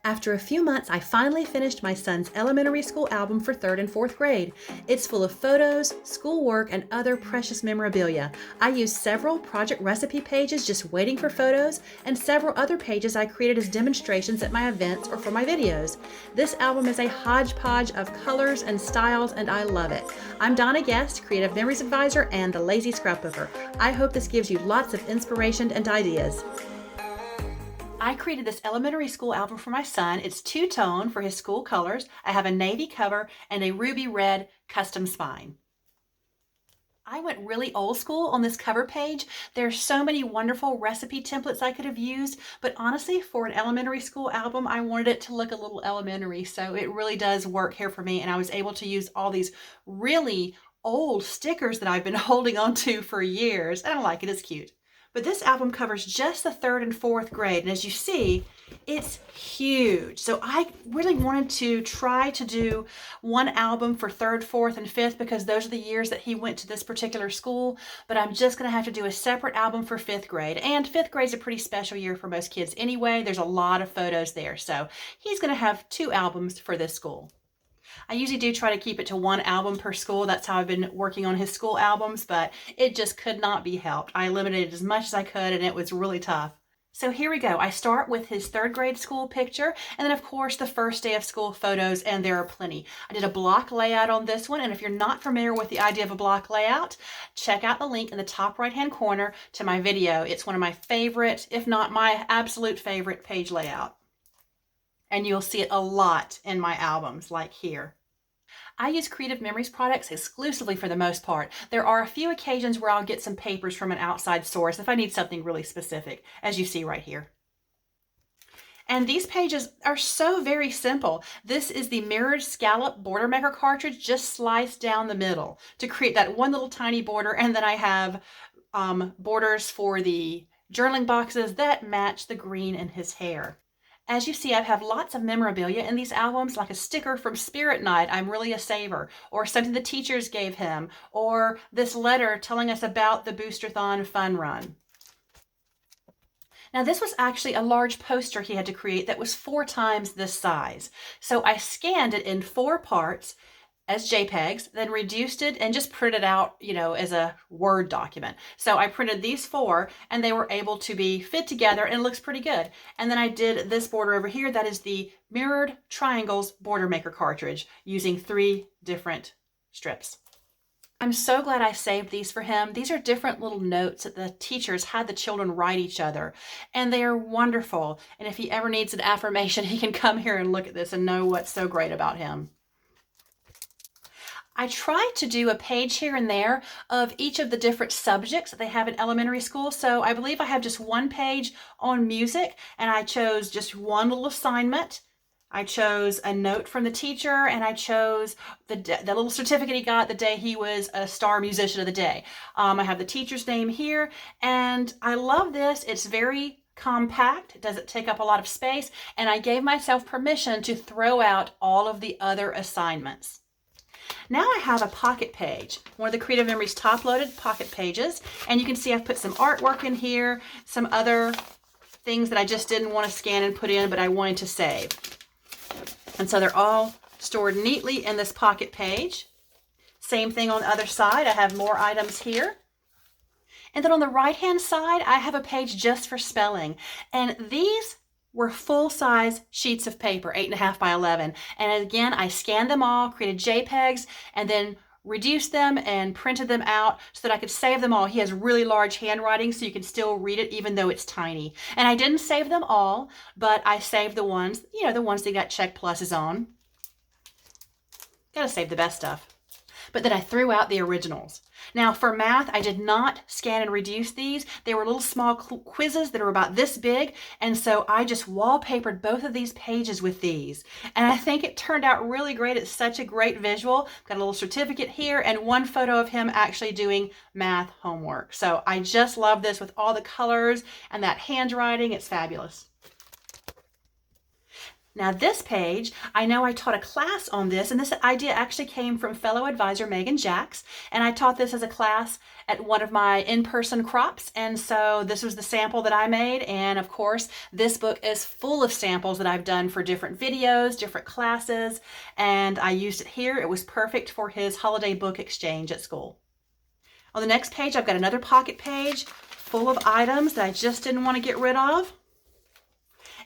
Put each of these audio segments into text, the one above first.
After a few months, I finally finished my son's elementary school album for 3rd and 4th grade. It's full of photos, schoolwork, and other precious memorabilia. I used several project recipe pages just waiting for photos, and several other pages I created as demonstrations at my events or for my videos. This album is a hodgepodge of colors and styles, and I love it. I'm Donna Guest, Creative Memories Advisor and the Lazy Scrapbooker. I hope this gives you lots of inspiration and ideas. I created this elementary school album for my son. It's two-tone for his school colors. I have a navy cover and a ruby red custom spine. I went really old school on this cover page. There's so many wonderful recipe templates I could have used, but honestly, for an elementary school album, I wanted it to look a little elementary, so it really does work here for me, and I was able to use all these really old stickers that I've been holding on to for years, and I like it. It's cute. But this album covers just the 3rd and 4th grade, and as you see, it's huge. So I really wanted to try to do one album for 3rd, 4th, and 5th because those are the years that he went to this particular school, but I'm just going to have to do a separate album for 5th grade. And 5th grade is a pretty special year for most kids anyway. There's a lot of photos there, so he's going to have 2 albums for this school. I usually do try to keep it to 1 album per school. That's how I've been working on his school albums, but it just could not be helped. I limited it as much as I could, and it was really tough. So here we go. I start with his 3rd grade school picture, and then of course the first day of school photos, and there are plenty. I did a block layout on this one, and if you're not familiar with the idea of a block layout, check out the link in the top right-hand corner to my video. It's one of my favorite, if not my absolute favorite page layout. And you'll see it a lot in my albums, like here. I use Creative Memories products exclusively for the most part. There are a few occasions where I'll get some papers from an outside source if I need something really specific, as you see right here. And these pages are so very simple. This is the mirrored scallop border maker cartridge, just sliced down the middle to create that one little tiny border, and then I have borders for the journaling boxes that match the green in his hair. As you see, I have lots of memorabilia in these albums, like a sticker from Spirit Night, I'm really a saver, or something the teachers gave him, or this letter telling us about the Boosterthon fun run. Now this was actually a large poster he had to create that was 4 times this size. So I scanned it in 4 parts as JPEGs, then reduced it and just printed out, as a Word document. So I printed these 4 and they were able to be fit together and it looks pretty good. And then I did this border over here. That is the mirrored triangles border maker cartridge using 3 different strips. I'm so glad I saved these for him. These are different little notes that the teachers had the children write each other, and they are wonderful. And if he ever needs an affirmation, he can come here and look at this and know what's so great about him. I tried to do a page here and there of each of the different subjects that they have in elementary school. So I believe I have just 1 page on music, and I chose just 1 little assignment. I chose a note from the teacher, and I chose the little certificate he got the day he was a star musician of the day. I have the teacher's name here, and I love this. It's very compact. It doesn't take up a lot of space, and I gave myself permission to throw out all of the other assignments. Now I have a pocket page, one of the Creative Memories top-loaded pocket pages, and you can see I've put some artwork in here, some other things that I just didn't want to scan and put in, but I wanted to save. And so they're all stored neatly in this pocket page. Same thing on the other side. I have more items here. And then on the right-hand side, I have a page just for spelling. And these were full-size sheets of paper, 8.5 by 11. And again, I scanned them all, created JPEGs, and then reduced them and printed them out so that I could save them all. He has really large handwriting, so you can still read it even though it's tiny. And I didn't save them all, but I saved the ones, the ones that got check pluses on. Gotta save the best stuff. But then I threw out the originals. Now for math, I did not scan and reduce these. They were little small quizzes that are about this big, and so I just wallpapered both of these pages with these. And I think it turned out really great. It's such a great visual. Got a little certificate here and 1 photo of him actually doing math homework. So I just love this with all the colors and that handwriting. It's fabulous. Now this page, I know I taught a class on this, and this idea actually came from fellow advisor Megan Jacks, and I taught this as a class at one of my in-person crops, and so this was the sample that I made, and of course this book is full of samples that I've done for different videos, different classes, and I used it here. It was perfect for his holiday book exchange at school. On the next page, I've got another pocket page full of items that I just didn't want to get rid of.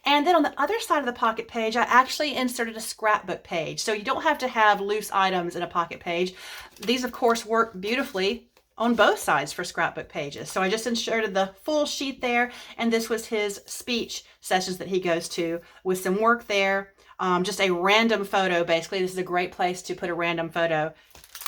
And then on the other side of the pocket page, I actually inserted a scrapbook page. So you don't have to have loose items in a pocket page. These, of course, work beautifully on both sides for scrapbook pages. So I just inserted the full sheet there, and this was his speech sessions that he goes to with some work there. Just a random photo, basically. This is a great place to put a random photo.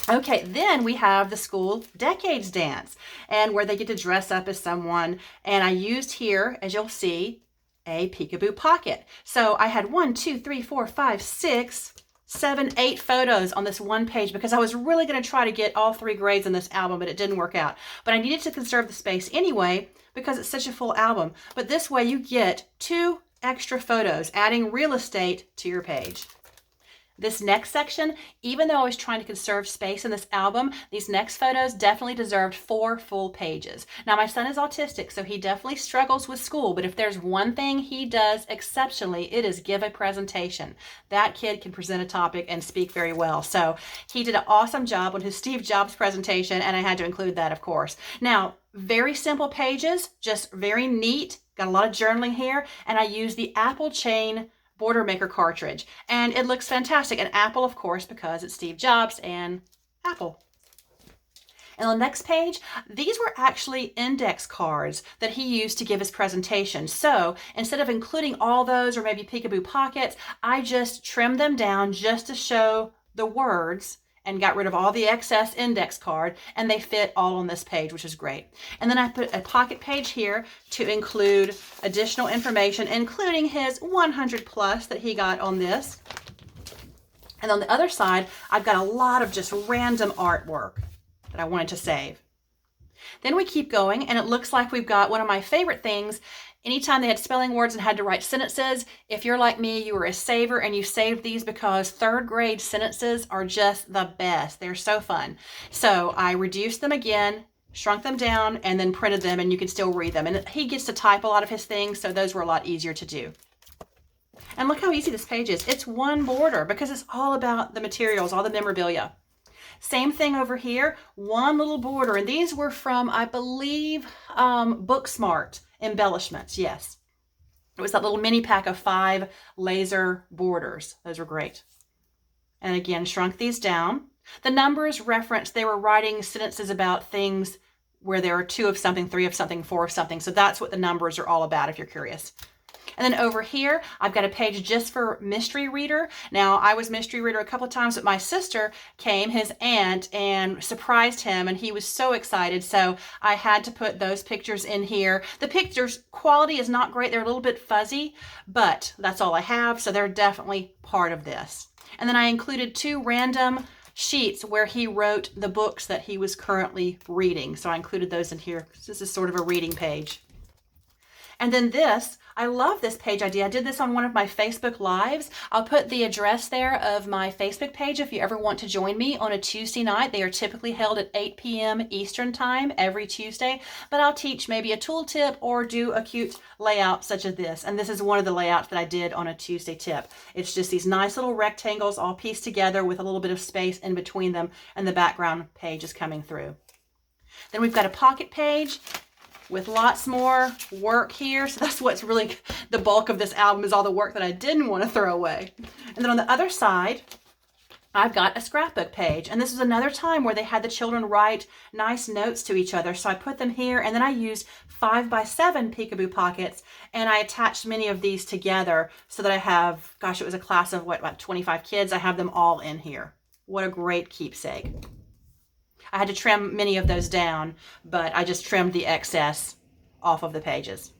Okay, then we have the school decades dance, and where they get to dress up as someone. And I used here, as you'll see, a peekaboo pocket. So I had 1, 2, 3, 4, 5, 6, 7, 8 photos on this one page because I was really going to try to get all 3 grades in this album, but it didn't work out. But I needed to conserve the space anyway because it's such a full album. But this way you get 2 extra photos, adding real estate to your page. This next section, even though I was trying to conserve space in this album, these next photos definitely deserved 4 full pages. Now, my son is autistic, so he definitely struggles with school, but if there's one thing he does exceptionally, it is give a presentation. That kid can present a topic and speak very well. So he did an awesome job on his Steve Jobs presentation, and I had to include that, of course. Now, very simple pages, just very neat. Got a lot of journaling here, and I used the Apple Chain border maker cartridge, and it looks fantastic. And Apple, of course, because it's Steve Jobs and Apple. And on the next page, these were actually index cards that he used to give his presentation. So instead of including all those or maybe peekaboo pockets, I just trimmed them down just to show the words and got rid of all the excess index card, and they fit all on this page, which is great. And then I put a pocket page here to include additional information, including his 100 plus that he got on this. And on the other side, I've got a lot of just random artwork that I wanted to save. Then we keep going, and it looks like we've got one of my favorite things. Anytime they had spelling words and had to write sentences, if you're like me, you were a saver and you saved these because 3rd grade sentences are just the best. They're so fun. So I reduced them again, shrunk them down, and then printed them, and you can still read them. And he gets to type a lot of his things, so those were a lot easier to do. And look how easy this page is. It's one border because it's all about the materials, all the memorabilia. Same thing over here, one little border. And these were from, I believe, Booksmart embellishments. Yes. It was that little mini pack of 5 laser borders. Those were great. And again, shrunk these down. The numbers referenced, they were writing sentences about things where there are 2 of something, 3 of something, 4 of something. So that's what the numbers are all about if you're curious. And then over here, I've got a page just for mystery reader. Now, I was mystery reader a couple of times, but my sister came, his aunt, and surprised him, and he was so excited. So I had to put those pictures in here. The pictures quality is not great. They're a little bit fuzzy, but that's all I have. So they're definitely part of this. And then I included 2 random sheets where he wrote the books that he was currently reading. So I included those in here. This is sort of a reading page. And then this, I love this page idea. I did this on one of my Facebook Lives. I'll put the address there of my Facebook page if you ever want to join me on a Tuesday night. They are typically held at 8 p.m. Eastern Time every Tuesday, but I'll teach maybe a tool tip or do a cute layout such as this. And this is one of the layouts that I did on a Tuesday tip. It's just these nice little rectangles all pieced together with a little bit of space in between them, and the background page is coming through. Then we've got a pocket page with lots more work here. So that's what's really the bulk of this album, is all the work that I didn't want to throw away. And then on the other side, I've got a scrapbook page. And this is another time where they had the children write nice notes to each other. So I put them here, and then I used 5x7 peekaboo pockets, and I attached many of these together so that I have, gosh, it was a class of what, about 25 kids. I have them all in here. What a great keepsake. I had to trim many of those down, but I just trimmed the excess off of the pages.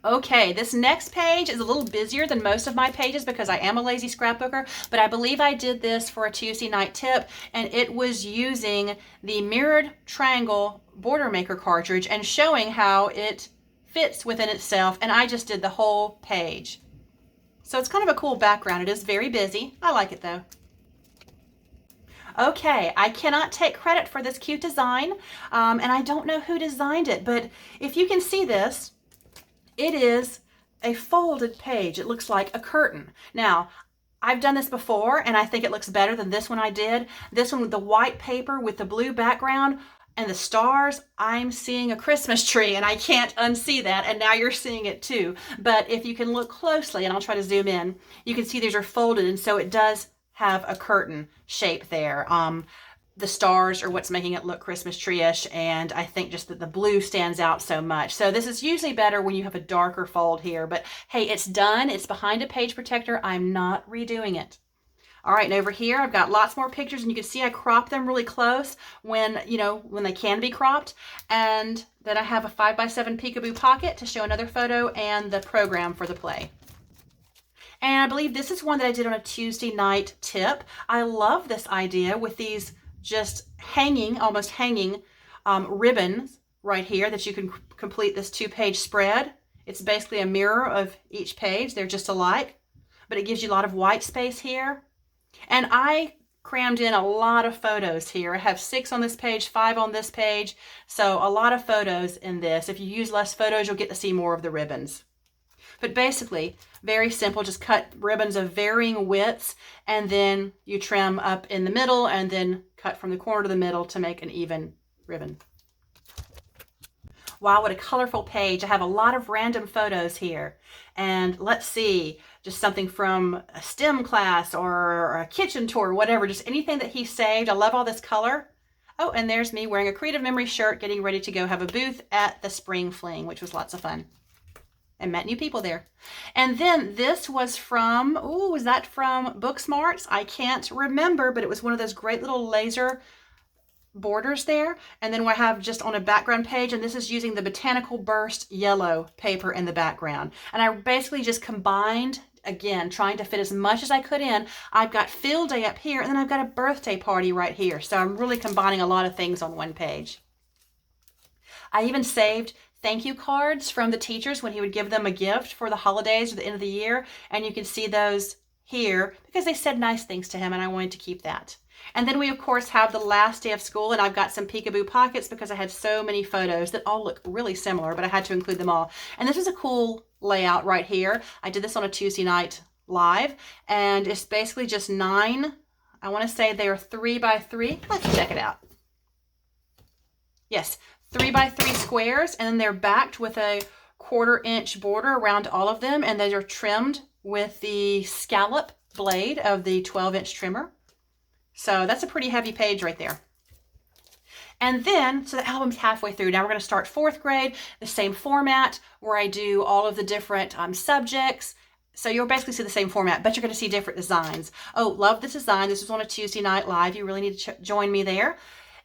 Okay, this next page is a little busier than most of my pages because I am a lazy scrapbooker, but I believe I did this for a Tuesday night tip, and it was using the mirrored triangle border maker cartridge and showing how it fits within itself, and I just did the whole page. So it's kind of a cool background. It is very busy. I like it though. Okay, I cannot take credit for this cute design, and I don't know who designed it, but if you can see this, it is a folded page. It looks like a curtain. Now, I've done this before, and I think it looks better than this one I did. This one with the white paper with the blue background and the stars, I'm seeing a Christmas tree, and I can't unsee that, and now you're seeing it too. But if you can look closely, and I'll try to zoom in, you can see these are folded, and so it does have a curtain shape there. The stars are what's making it look Christmas tree-ish, and I think just that the blue stands out so much. So this is usually better when you have a darker fold here, but hey, it's done. It's behind a page protector. I'm not redoing it. All right, and over here, I've got lots more pictures, and you can see I crop them really close when, when they can be cropped. And then I have a 5x7 peekaboo pocket to show another photo and the program for the play. And I believe this is one that I did on a Tuesday night tip. I love this idea with these just almost hanging ribbons right here that you can complete this 2-page spread. It's basically a mirror of each page. They're just alike, but it gives you a lot of white space here. And I crammed in a lot of photos here. I have 6 on this page, 5 on this page. So a lot of photos in this. If you use less photos, you'll get to see more of the ribbons. But basically, very simple, just cut ribbons of varying widths, and then you trim up in the middle and then cut from the corner to the middle to make an even ribbon. Wow, what a colorful page. I have a lot of random photos here. And let's see, just something from a STEM class or a kitchen tour, whatever, just anything that he saved. I love all this color. Oh, and there's me wearing a Creative Memory shirt, getting ready to go have a booth at the Spring Fling, which was lots of fun. And met new people there. And then this was from, was that from Booksmarts? I can't remember, but it was one of those great little laser borders there. And then we have just on a background page, and this is using the Botanical Burst yellow paper in the background. And I basically just combined, again, trying to fit as much as I could in. I've got field day up here, and then I've got a birthday party right here. So I'm really combining a lot of things on one page. I even saved thank you cards from the teachers when he would give them a gift for the holidays or the end of the year. And you can see those here because they said nice things to him, and I wanted to keep that. And then we, of course, have the last day of school, and I've got some peekaboo pockets because I had so many photos that all look really similar, but I had to include them all. And this is a cool layout right here. I did this on a Tuesday night live, and it's basically just 9. I want to say they are 3x3. Let's check it out. Yes, 3x3 squares, and then they're backed with a 1/4-inch border around all of them, and they are trimmed with the scallop blade of the 12-inch trimmer. So that's a pretty heavy page right there. And then, so the album's halfway through. Now we're going to start 4th grade, the same format where I do all of the different subjects. So you'll basically see the same format, but you're going to see different designs. Oh, love this design. This was on a Tuesday night live. You really need to join me there.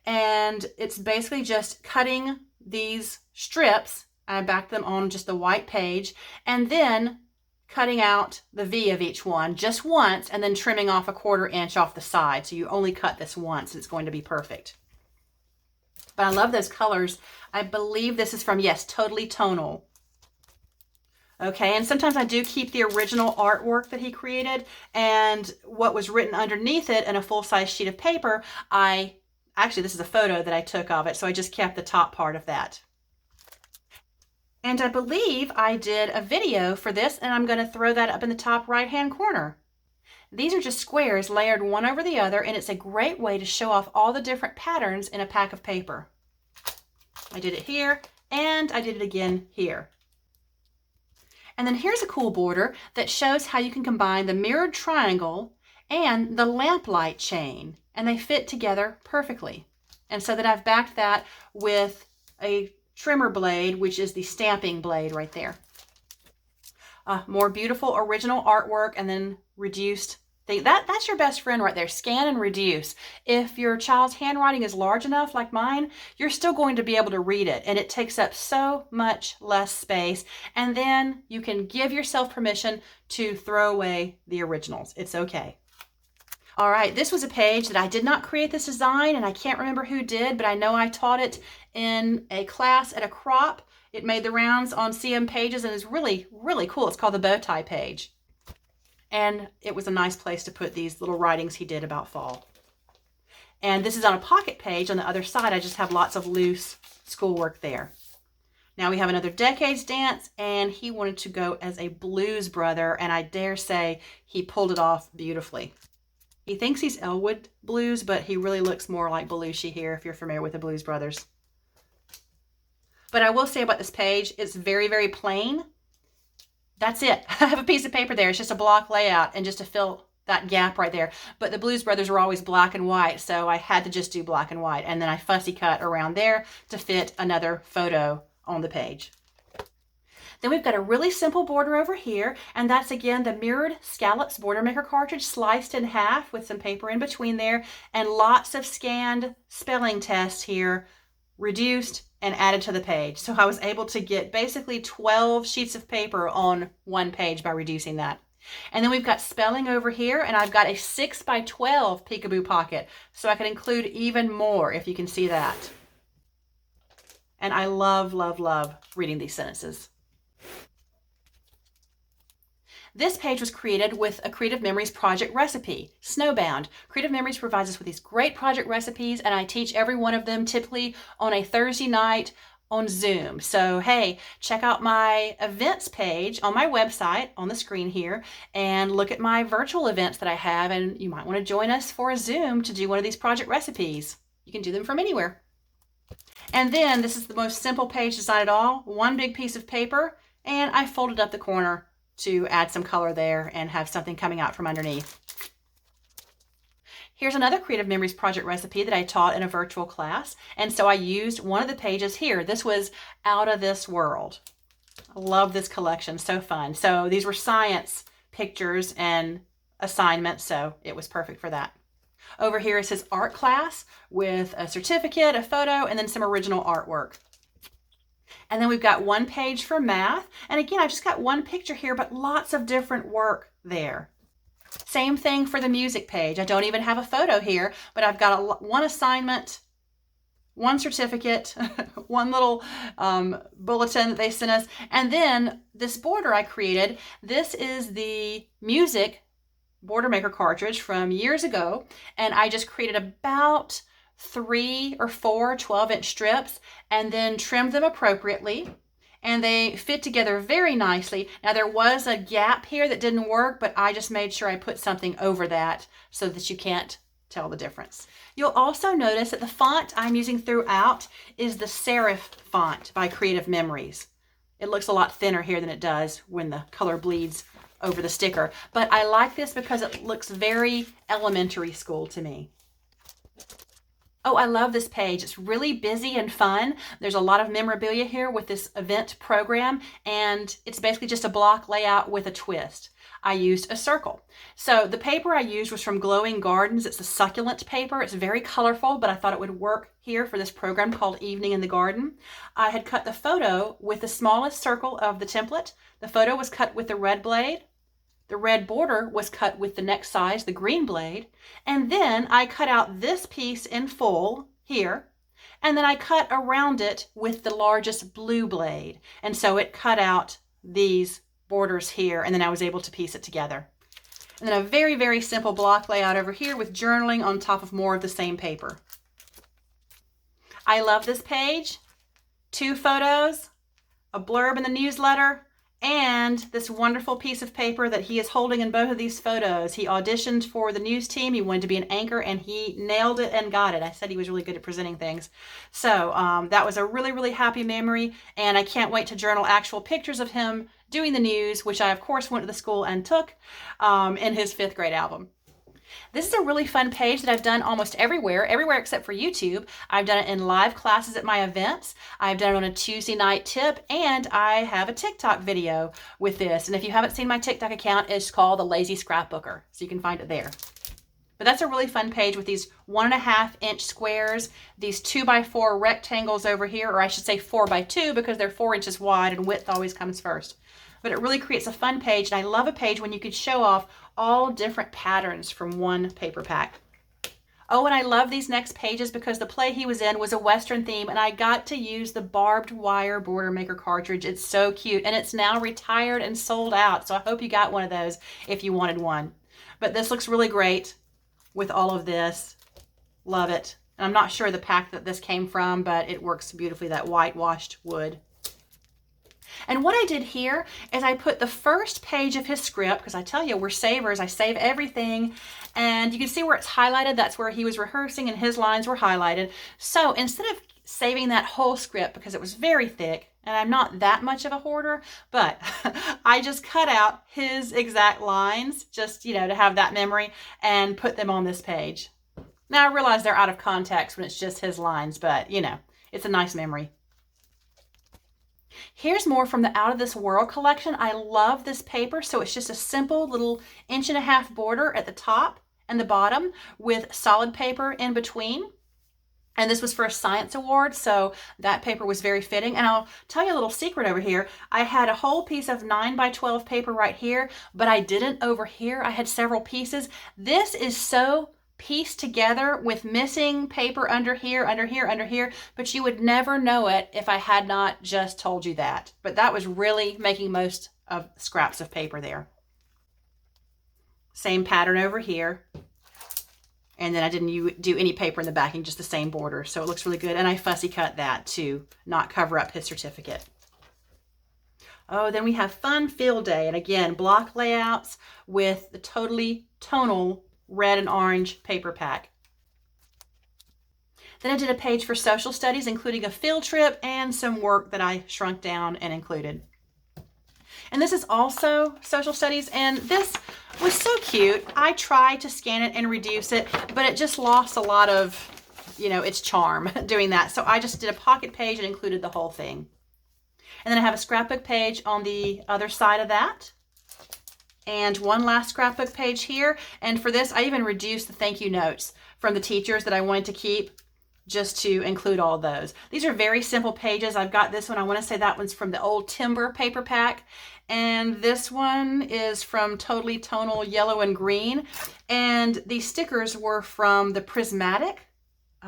And it's basically just cutting these strips. I back them on just the white page, and then cutting out the V of each one just once, and then trimming off a 1/4 inch off the side. So you only cut this once. It's going to be perfect. But I love those colors. I believe this is from, yes, Totally Tonal. Okay, and sometimes I do keep the original artwork that he created, and what was written underneath it in a full-size sheet of paper, actually, this is a photo that I took of it, so I just kept the top part of that. And I believe I did a video for this, and I'm going to throw that up in the top right-hand corner. These are just squares layered one over the other, and it's a great way to show off all the different patterns in a pack of paper. I did it here, and I did it again here. And then here's a cool border that shows how you can combine the mirrored triangle and the lamplight chain, and they fit together perfectly. And so that I've backed that with a trimmer blade, which is the stamping blade right there. More beautiful original artwork, and then reduced thing. That's your best friend right there. Scan and reduce. If your child's handwriting is large enough like mine, you're still going to be able to read it, and it takes up so much less space. And then you can give yourself permission to throw away the originals. It's okay. All right, this was a page that I did not create this design, and I can't remember who did, but I know I taught it in a class at a crop. It made the rounds on CM pages and is really, really cool. It's called the bow tie page. And it was a nice place to put these little writings he did about fall. And this is on a pocket page. On the other side, I just have lots of loose schoolwork there. Now we have another Decades dance, and he wanted to go as a blues brother, and I dare say he pulled it off beautifully. He thinks he's Elwood Blues, but he really looks more like Belushi here, if you're familiar with the Blues Brothers. But I will say about this page, it's very, very plain. That's it. I have a piece of paper there. It's just a block layout, and just to fill that gap right there. But the Blues Brothers were always black and white, so I had to just do black and white. And then I fussy cut around there to fit another photo on the page. Then we've got a really simple border over here, and that's again the Mirrored Scallops Border Maker cartridge sliced in half with some paper in between there, and lots of scanned spelling tests here, reduced and added to the page. So I was able to get basically 12 sheets of paper on one page by reducing that. And then we've got spelling over here, and I've got a 6x12 peekaboo pocket, so I can include even more if you can see that. And I love, love, love reading these sentences. This page was created with a Creative Memories project recipe, Snowbound. Creative Memories provides us with these great project recipes, and I teach every one of them typically on a Thursday night on Zoom. So hey, check out my events page on my website on the screen here, and look at my virtual events that I have, and you might want to join us for a Zoom to do one of these project recipes. You can do them from anywhere. And then this is the most simple page design at all. One big piece of paper, and I folded up the corner to add some color there and have something coming out from underneath. Here's another Creative Memories project recipe that I taught in a virtual class. And so I used one of the pages here. This was Out of This World. I love this collection, so fun. So these were science pictures and assignments, so it was perfect for that. Over here is his art class with a certificate, a photo, and then some original artwork. And then we've got one page for math. And again, I've just got one picture here, but lots of different work there. Same thing for the music page. I don't even have a photo here, but I've got one assignment, one certificate, one little bulletin that they sent us. And then this border I created, this is the music border maker cartridge from years ago, and I just created about 3 or 4 12-inch strips and then trimmed them appropriately, and they fit together very nicely. Now there was a gap here that didn't work, but I just made sure I put something over that so that you can't tell the difference. You'll also notice that the font I'm using throughout is the serif font by Creative Memories. It looks a lot thinner here than it does when the color bleeds over the sticker, but I like this because it looks very elementary school to me. Oh, I love this page. It's really busy and fun. There's a lot of memorabilia here with this event program, and it's basically just a block layout with a twist. I used a circle. So the paper I used was from Glowing Gardens. It's a succulent paper. It's very colorful, but I thought it would work here for this program called Evening in the Garden. I had cut the photo with the smallest circle of the template. The photo was cut with the red blade. The red border was cut with the next size, the green blade. And then I cut out this piece in full here. And then I cut around it with the largest blue blade. And so it cut out these borders here, and then I was able to piece it together. And then a very, very simple block layout over here with journaling on top of more of the same paper. I love this page. 2 photos, a blurb in the newsletter, and this wonderful piece of paper that he is holding in both of these photos. He auditioned for the news team. He wanted to be an anchor, and he nailed it and got it. I said he was really good at presenting things. So that was a really, really happy memory, and I can't wait to journal actual pictures of him doing the news, which I, of course, went to the school and took in his 5th grade album. This is a really fun page that I've done almost everywhere except for YouTube. I've done it in live classes at my events. I've done it on a Tuesday night tip, and I have a TikTok video with this. And if you haven't seen my TikTok account, it's called The Lazy Scrapbooker, so you can find it there. But that's a really fun page with these 1.5-inch squares, these 2x4 rectangles over here, or I should say 4x2 because they're 4 inches wide and width always comes first. But it really creates a fun page, and I love a page when you could show off all different patterns from one paper pack. Oh, and I love these next pages because the play he was in was a Western theme, and I got to use the barbed wire border maker cartridge. It's so cute, and it's now retired and sold out, so I hope you got one of those if you wanted one. But this looks really great with all of this. Love it. And I'm not sure the pack that this came from, but it works beautifully, that whitewashed wood. And what I did here is I put the first page of his script, because I tell you, we're savers. I save everything. And you can see where it's highlighted. That's where he was rehearsing and his lines were highlighted. So instead of saving that whole script, because it was very thick, and I'm not that much of a hoarder, but I just cut out his exact lines, just, you know, to have that memory, and put them on this page. Now I realize they're out of context when it's just his lines, but, you know, it's a nice memory. Here's more from the Out of This World collection. I love this paper. So it's just a simple little 1.5" border at the top and the bottom with solid paper in between. And this was for a science award, so that paper was very fitting. And I'll tell you a little secret over here. I had a whole piece of 9x12 paper right here, but I didn't over here. I had several pieces. This is so pieced together with missing paper under here, under here, under here, but you would never know it if I had not just told you that. But that was really making most of scraps of paper there. Same pattern over here. And then I didn't do any paper in the backing, just the same border. So it looks really good. And I fussy cut that to not cover up his certificate. Oh, then we have Fun Field Day. And again, block layouts with the totally tonal red and orange paper pack. Then I did a page for social studies, including a field trip and some work that I shrunk down and included. And this is also social studies, and this was so cute. I tried to scan it and reduce it, but it just lost a lot of, you know, its charm doing that. So I just did a pocket page and included the whole thing. And then I have a scrapbook page on the other side of that. And one last scrapbook page here. And for this, I even reduced the thank you notes from the teachers that I wanted to keep, just to include all those. These are very simple pages. I've got this one. I want to say that one's from the old Timber paper pack. And this one is from Totally Tonal Yellow and Green. And these stickers were from the Prismatic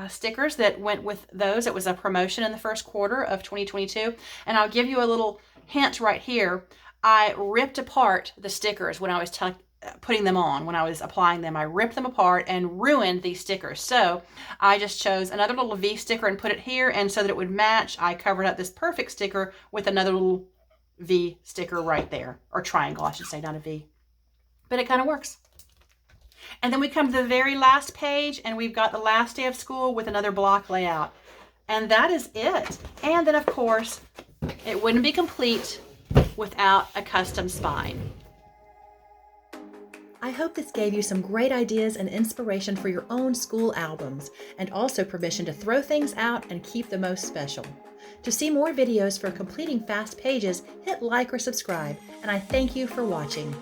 stickers that went with those. It was a promotion in the first quarter of 2022. And I'll give you a little hint right here. I ripped apart the stickers when I was putting them on. When I was applying them, I ripped them apart and ruined these stickers. So I just chose another little V sticker and put it here, and so that it would match, I covered up this perfect sticker with another little V sticker right there, or triangle, I should say, not a V. But it kind of works. And then we come to the very last page, and we've got the last day of school with another block layout. And that is it. And then, of course, it wouldn't be complete without a custom spine. I hope this gave you some great ideas and inspiration for your own school albums, and also permission to throw things out and keep the most special. To see more videos for completing fast pages, hit like or subscribe, and I thank you for watching.